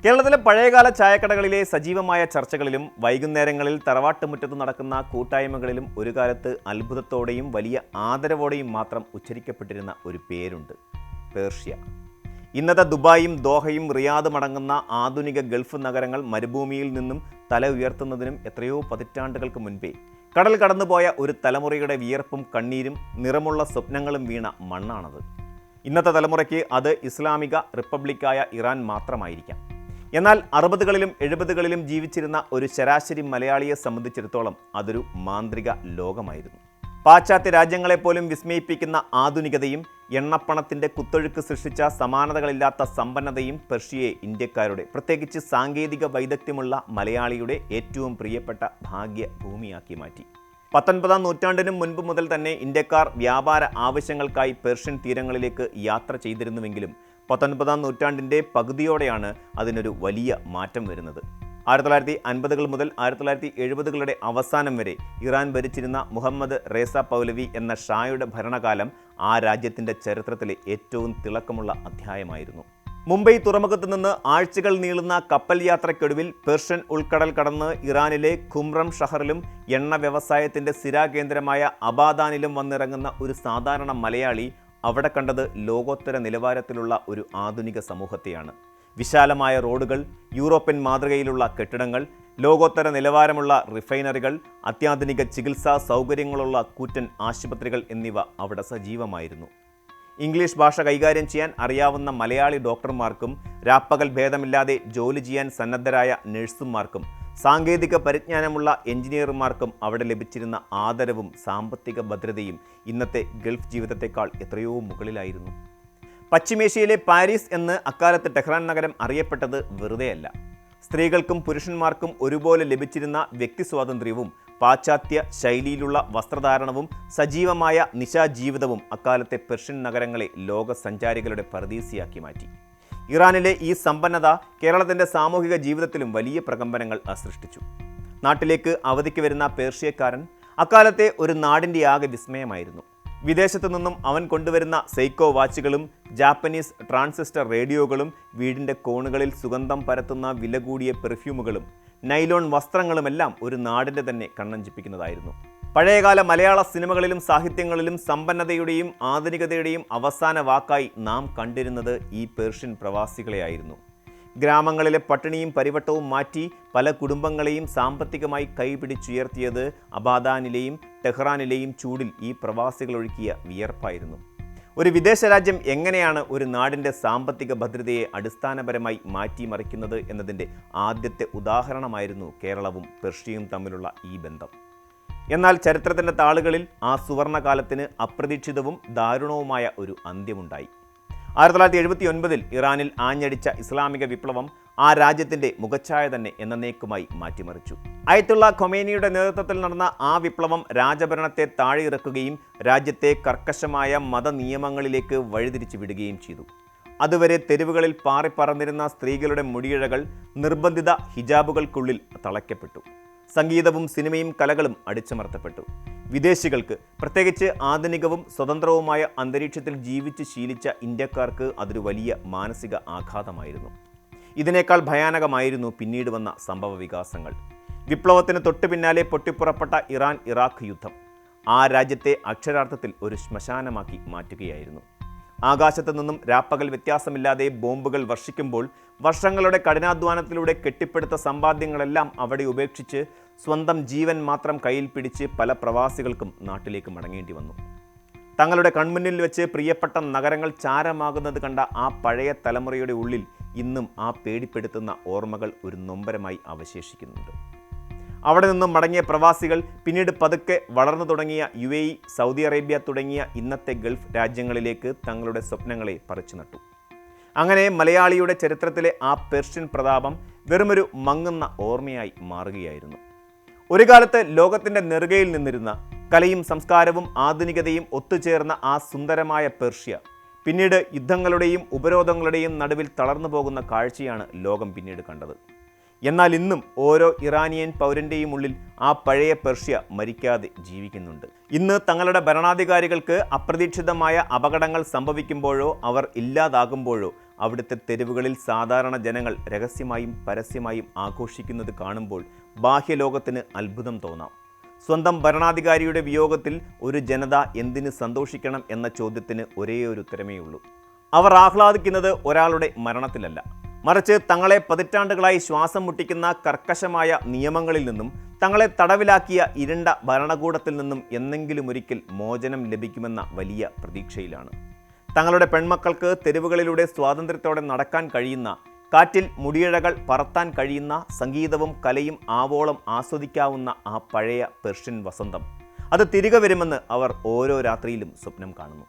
കേരളത്തിലെ പഴയകാല ചായക്കടകളിലെ സജീവമായ ചർച്ചകളിലും വൈകുന്നേരങ്ങളിൽ തറവാട്ടുമുറ്റത്ത് നടക്കുന്ന കൂട്ടായ്മകളിലും ഒരു കാലത്ത് അത്ഭുതത്തോടെയും വലിയ ആദരവോടെയും മാത്രം ഉച്ചരിക്കപ്പെട്ടിരുന്ന ഒരു പേരുണ്ട്: പേർഷ്യ. ഇന്നത്തെ ദുബായും ദോഹയും റിയാദും അടങ്ങുന്ന ആധുനിക ഗൾഫ് നഗരങ്ങൾ മരുഭൂമിയിൽ നിന്നും തല ഉയർത്തുന്നതിനും എത്രയോ പതിറ്റാണ്ടുകൾക്ക് മുൻപേ കടൽ കടന്നുപോയ ഒരു തലമുറയുടെ വിയർപ്പും കണ്ണീരും നിറമുള്ള സ്വപ്നങ്ങളും വീണ മണ്ണാണത്. ഇന്നത്തെ തലമുറയ്ക്ക് അത് ഇസ്ലാമിക റിപ്പബ്ലിക്കായ ഇറാൻ മാത്രമായിരിക്കാം. എന്നാൽ 60കളിലും 70കളിലും ജീവിച്ചിരുന്ന ഒരു ശരാശരി മലയാളിയെ സംബന്ധിച്ചിടത്തോളം അതൊരു മാന്ത്രിക ലോകമായിരുന്നു. പാശ്ചാത്യ രാജ്യങ്ങളെപ്പോലും വിസ്മയിപ്പിക്കുന്ന ആധുനികതയും എണ്ണപ്പണത്തിൻ്റെ കുത്തൊഴുക്ക് സൃഷ്ടിച്ച സമാനതകളില്ലാത്ത സമ്പന്നതയും പെർഷ്യയെ ഇന്ത്യക്കാരുടെ, പ്രത്യേകിച്ച് സാങ്കേതിക വൈദഗ്ധ്യമുള്ള മലയാളിയുടെ ഏറ്റവും പ്രിയപ്പെട്ട ഭാഗ്യഭൂമിയാക്കി മാറ്റി. 19ാം നൂറ്റാണ്ടിനും മുൻപ് മുതൽ തന്നെ ഇന്ത്യക്കാർ വ്യാപാര ആവശ്യങ്ങൾക്കായി പേർഷ്യൻ തീരങ്ങളിലേക്ക് യാത്ര ചെയ്തിരുന്നുവെങ്കിലും 19ാം നൂറ്റാണ്ടിൻ്റെ പകുതിയോടെയാണ് അതിനൊരു വലിയ മാറ്റം വരുന്നത്. 1950കൾ മുതൽ 1970കളുടെ അവസാനം വരെ ഇറാൻ ഭരിച്ചിരുന്ന മുഹമ്മദ് റേസ പൗലവി എന്ന ഷായുടെ ഭരണകാലം ആ രാജ്യത്തിൻ്റെ ചരിത്രത്തിലെ ഏറ്റവും തിളക്കമുള്ള അധ്യായമായിരുന്നു. മുംബൈ തുറമുഖത്ത് നിന്ന് ആഴ്ചകൾ നീളുന്ന കപ്പൽ യാത്രയ്ക്കൊടുവിൽ പേർഷ്യൻ ഉൾക്കടൽ കടന്ന് ഇറാനിലെ ഖുംറം ഷഹറിലും എണ്ണ വ്യവസായത്തിൻ്റെ സ്ഥിരാകേന്ദ്രമായ അബാദാനിലും വന്നിറങ്ങുന്ന ഒരു സാധാരണ മലയാളി അവിടെ കണ്ടത് ലോകോത്തര നിലവാരത്തിലുള്ള ഒരു ആധുനിക സമൂഹത്തെയാണ്. വിശാലമായ റോഡുകൾ, യൂറോപ്യൻ മാതൃകയിലുള്ള കെട്ടിടങ്ങൾ, ലോകോത്തര നിലവാരമുള്ള റിഫൈനറികൾ, അത്യാധുനിക ചികിത്സാ സൗകര്യങ്ങളുള്ള കൂറ്റൻ ആശുപത്രികൾ എന്നിവ അവിടെ സജീവമായിരുന്നു. ഇംഗ്ലീഷ് ഭാഷ കൈകാര്യം ചെയ്യാൻ അറിയാവുന്ന മലയാളി ഡോക്ടർമാർക്കും രാപ്പകൽ ഭേദമില്ലാതെ ജോലി ചെയ്യാൻ സന്നദ്ധരായ നഴ്സുമാർക്കും സാങ്കേതിക പരിജ്ഞാനമുള്ള എഞ്ചിനീയർമാർക്കും അവിടെ ലഭിച്ചിരുന്ന ആദരവും സാമ്പത്തിക ഭദ്രതയും ഇന്നത്തെ ഗൾഫ് ജീവിതത്തെക്കാൾ എത്രയോ മുകളിലായിരുന്നു. പശ്ചിമേഷ്യയിലെ പാരീസ് എന്ന് അക്കാലത്ത് ടെഹ്റാൻ നഗരം അറിയപ്പെട്ടത് വെറുതെയല്ല. സ്ത്രീകൾക്കും പുരുഷന്മാർക്കും ഒരുപോലെ ലഭിച്ചിരുന്ന വ്യക്തി സ്വാതന്ത്ര്യവും പാശ്ചാത്യ ശൈലിയിലുള്ള വസ്ത്രധാരണവും സജീവമായ നിശാജീവിതവും അക്കാലത്തെ പെർഷ്യൻ നഗരങ്ങളെ ലോക സഞ്ചാരികളുടെ പറുദീസയാക്കി മാറ്റി. ഇറാനിലെ ഈ സമ്പന്നത കേരളത്തിൻ്റെ സാമൂഹിക ജീവിതത്തിലും വലിയ പ്രകമ്പനങ്ങൾ സൃഷ്ടിച്ചു. നാട്ടിലേക്ക് അവധിക്ക് വരുന്ന പേർഷ്യക്കാരൻ അക്കാലത്തെ ഒരു നാടിൻ്റെ ആകെ വിസ്മയമായിരുന്നു. വിദേശത്തു നിന്നും അവൻ കൊണ്ടുവരുന്ന സെയ്ക്കോ വാച്ചുകളും ജാപ്പനീസ് ട്രാൻസിസ്റ്റർ റേഡിയോകളും വീടിൻ്റെ കോണുകളിൽ സുഗന്ധം പരത്തുന്ന വില കൂടിയ പെർഫ്യൂമുകളും നൈലോൺ വസ്ത്രങ്ങളുമെല്ലാം ഒരു നാടിൻ്റെ തന്നെ കണ്ണഞ്ചിപ്പിക്കുന്നതായിരുന്നു. പഴയകാല മലയാള സിനിമകളിലും സാഹിത്യങ്ങളിലും സമ്പന്നതയുടെയും ആധുനികതയുടെയും അവസാന വാക്കായി നാം കണ്ടിരുന്നത് ഈ പേർഷ്യൻ പ്രവാസികളെയായിരുന്നു. ഗ്രാമങ്ങളിലെ പട്ടിണിയും പരിവട്ടവും മാറ്റി പല കുടുംബങ്ങളെയും സാമ്പത്തികമായി കൈപിടിച്ചുയർത്തിയത് അബാദാനിലെയും ടെഹ്റാനിലെയും ചൂടിൽ ഈ പ്രവാസികളൊഴുക്കിയ വിയർപ്പായിരുന്നു. ഒരു വിദേശ രാജ്യം എങ്ങനെയാണ് ഒരു നാടിൻ്റെ സാമ്പത്തിക ഭദ്രതയെ അടിസ്ഥാനപരമായി മാറ്റിമറിക്കുന്നത് എന്നതിൻ്റെ ആദ്യത്തെ ഉദാഹരണമായിരുന്നു കേരളവും പെർഷ്യയും തമ്മിലുള്ള ഈ ബന്ധം. എന്നാൽ ചരിത്രത്തിൻ്റെ താളുകളിൽ ആ സുവർണകാലത്തിന് അപ്രതീക്ഷിതവും ദാരുണവുമായ ഒരു അന്ത്യമുണ്ടായി. 1979 ഇറാനിൽ ആഞ്ഞടിച്ച ഇസ്ലാമിക വിപ്ലവം ആ രാജ്യത്തിൻ്റെ മുഖച്ഛായ തന്നെ എന്നേക്കുമായി മാറ്റിമറിച്ചു. അയത്തുള്ള ഖൊമേനിയുടെ നേതൃത്വത്തിൽ നടന്ന ആ വിപ്ലവം രാജഭരണത്തെ താഴെയിറക്കുകയും രാജ്യത്തെ കർക്കശമായ മതനിയമങ്ങളിലേക്ക് വഴിതിരിച്ചു വിടുകയും ചെയ്തു. അതുവരെ തെരുവുകളിൽ പാറിപ്പറന്നിരുന്ന സ്ത്രീകളുടെ മുടിയിഴകൾ നിർബന്ധിത ഹിജാബുകൾക്കുള്ളിൽ തളയ്ക്കപ്പെട്ടു. സംഗീതവും സിനിമയും കലകളും അടിച്ചമർത്തപ്പെട്ടു. വിദേശികൾക്ക്, പ്രത്യേകിച്ച് ആധുനികവും സ്വതന്ത്രവുമായ അന്തരീക്ഷത്തിൽ ജീവിച്ച് ശീലിച്ച ഇന്ത്യക്കാർക്ക് അതൊരു വലിയ മാനസിക ആഘാതമായിരുന്നു. ഇതിനേക്കാൾ ഭയാനകമായിരുന്നു പിന്നീട് വന്ന സംഭവ വികാസങ്ങൾ. വിപ്ലവത്തിന് തൊട്ടു പിന്നാലെ പൊട്ടിപ്പുറപ്പെട്ട ഇറാൻ-ഇറാഖ് യുദ്ധം ആ രാജ്യത്തെ അക്ഷരാർത്ഥത്തിൽ ഒരു ശ്മശാനമാക്കി മാറ്റുകയായിരുന്നു. ആകാശത്തു നിന്നും രാപ്പകൽ വ്യത്യാസമില്ലാതെ ബോംബുകൾ വർഷിക്കുമ്പോൾ വർഷങ്ങളുടെ കഠിനാധ്വാനത്തിലൂടെ കെട്ടിപ്പടുത്ത സമ്പാദ്യങ്ങളെല്ലാം അവിടെ ഉപേക്ഷിച്ച് സ്വന്തം ജീവൻ മാത്രം കയ്യിൽ പിടിച്ച് പല പ്രവാസികൾക്കും നാട്ടിലേക്ക് മടങ്ങേണ്ടി വന്നു. തങ്ങളുടെ കൺമുന്നിൽ വെച്ച് പ്രിയപ്പെട്ട നഗരങ്ങൾ ചാരമാകുന്നത് കണ്ട ആ പഴയ തലമുറയുടെ ഉള്ളിൽ ഇന്നും ആ പേടിപ്പെടുത്തുന്ന ഓർമ്മകൾ ഒരു നൊമ്പരമായി അവശേഷിക്കുന്നുണ്ട്. അവിടെ നിന്നും മടങ്ങിയ പ്രവാസികൾ പിന്നീട് പതുക്കെ വളർന്നു തുടങ്ങിയ UAE, സൗദി അറേബ്യ തുടങ്ങിയ ഇന്നത്തെ ഗൾഫ് രാജ്യങ്ങളിലേക്ക് തങ്ങളുടെ സ്വപ്നങ്ങളെ പറിച്ചു നട്ടു. അങ്ങനെ മലയാളിയുടെ ചരിത്രത്തിലെ ആ പേർഷ്യൻ പ്രതാപം വെറുമൊരു മങ്ങുന്ന ഓർമ്മയായി മാറുകയായിരുന്നു. ഒരു കാലത്ത് ലോകത്തിൻ്റെ നെറുകയിൽ നിന്നിരുന്ന കലയും സംസ്കാരവും ആധുനികതയും ഒത്തുചേർന്ന ആ സുന്ദരമായ പേർഷ്യ പിന്നീട് യുദ്ധങ്ങളുടെയും ഉപരോധങ്ങളുടെയും നടുവിൽ തളർന്നു പോകുന്ന കാഴ്ചയാണ് ലോകം പിന്നീട് കണ്ടത്. എന്നാൽ ഇന്നും ഓരോ ഇറാനിയൻ പൗരൻ്റെയും ഉള്ളിൽ ആ പഴയ പെർഷ്യ മരിക്കാതെ ജീവിക്കുന്നുണ്ട്. ഇന്ന് തങ്ങളുടെ ഭരണാധികാരികൾക്ക് അപ്രതീക്ഷിതമായ അപകടങ്ങൾ സംഭവിക്കുമ്പോഴോ അവർ ഇല്ലാതാകുമ്പോഴോ അവിടുത്തെ തെരുവുകളിൽ സാധാരണ ജനങ്ങൾ രഹസ്യമായും പരസ്യമായും ആഘോഷിക്കുന്നത് കാണുമ്പോൾ ബാഹ്യലോകത്തിന് അത്ഭുതം തോന്നാം. സ്വന്തം ഭരണാധികാരിയുടെ വിയോഗത്തിൽ ഒരു ജനത എന്തിന് സന്തോഷിക്കണം എന്ന ചോദ്യത്തിന് ഒരേയൊരു ഉത്തരമേ ഉള്ളൂ. അവർ ആഹ്ലാദിക്കുന്നത് ഒരാളുടെ മരണത്തിലല്ല, മറിച്ച് തങ്ങളെ പതിറ്റാണ്ടുകളായി ശ്വാസം മുട്ടിക്കുന്ന കർക്കശമായ നിയമങ്ങളിൽ നിന്നും തങ്ങളെ തടവിലാക്കിയ ഇരുണ്ട ഭരണകൂടത്തിൽ നിന്നും എന്നെങ്കിലും ഒരിക്കൽ മോചനം ലഭിക്കുമെന്ന വലിയ പ്രതീക്ഷയിലാണ്. തങ്ങളുടെ പെൺമക്കൾക്ക് തെരുവുകളിലൂടെ സ്വാതന്ത്ര്യത്തോടെ നടക്കാൻ കഴിയുന്ന, കാറ്റിൽ മുടിയിഴകൾ പറത്താൻ കഴിയുന്ന, സംഗീതവും കലയും ആവോളം ആസ്വദിക്കാവുന്ന ആ പഴയ പെർഷ്യൻ വസന്തം അത് തിരികെ വരുമെന്ന് അവർ ഓരോ രാത്രിയിലും സ്വപ്നം കാണുന്നു.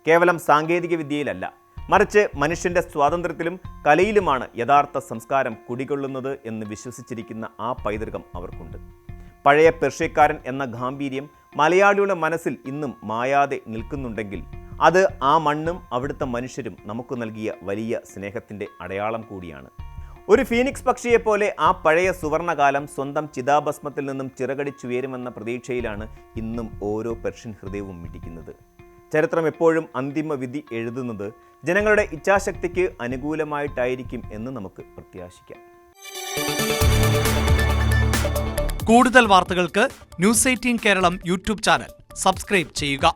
കേവലം സാങ്കേതിക വിദ്യയിലല്ല, മറിച്ച് മനുഷ്യൻ്റെ സ്വാതന്ത്ര്യത്തിലും കലയിലുമാണ് യഥാർത്ഥ സംസ്കാരം കുടികൊള്ളുന്നത് എന്ന് വിശ്വസിച്ചിരിക്കുന്ന ആ പൈതൃകം അവർക്കുണ്ട്. പഴയ പെർഷ്യക്കാരൻ എന്ന ഗാംഭീര്യം മലയാളിയുടെ മനസ്സിൽ ഇന്നും മായാതെ നിൽക്കുന്നുണ്ടെങ്കിൽ അത് ആ മണ്ണും അവിടുത്തെ മനുഷ്യരും നമുക്ക് നൽകിയ വലിയ സ്നേഹത്തിൻ്റെ അടയാളം കൂടിയാണ്. ഒരു ഫീനിക്സ് പക്ഷിയെപ്പോലെ ആ പഴയ സുവർണകാലം സ്വന്തം ചിതാഭസ്മത്തിൽ നിന്നും ചിറകടിച്ചുയരുമെന്ന പ്രതീക്ഷയിലാണ് ഇന്നും ഓരോ പെർഷ്യൻ ഹൃദയവും മിടിക്കുന്നത്. ചരിത്രം എപ്പോഴും അന്തിമ വിധി എഴുതുന്നത് ജനങ്ങളുടെ ഇച്ഛാശക്തിക്ക് അനുകൂലമായിട്ടായിരിക്കും എന്ന് നമുക്ക് പ്രത്യാശിക്കാം. കൂടുതൽ വാർത്തകൾക്ക് news 18 Keralam YouTube channel subscribe ചെയ്യുക.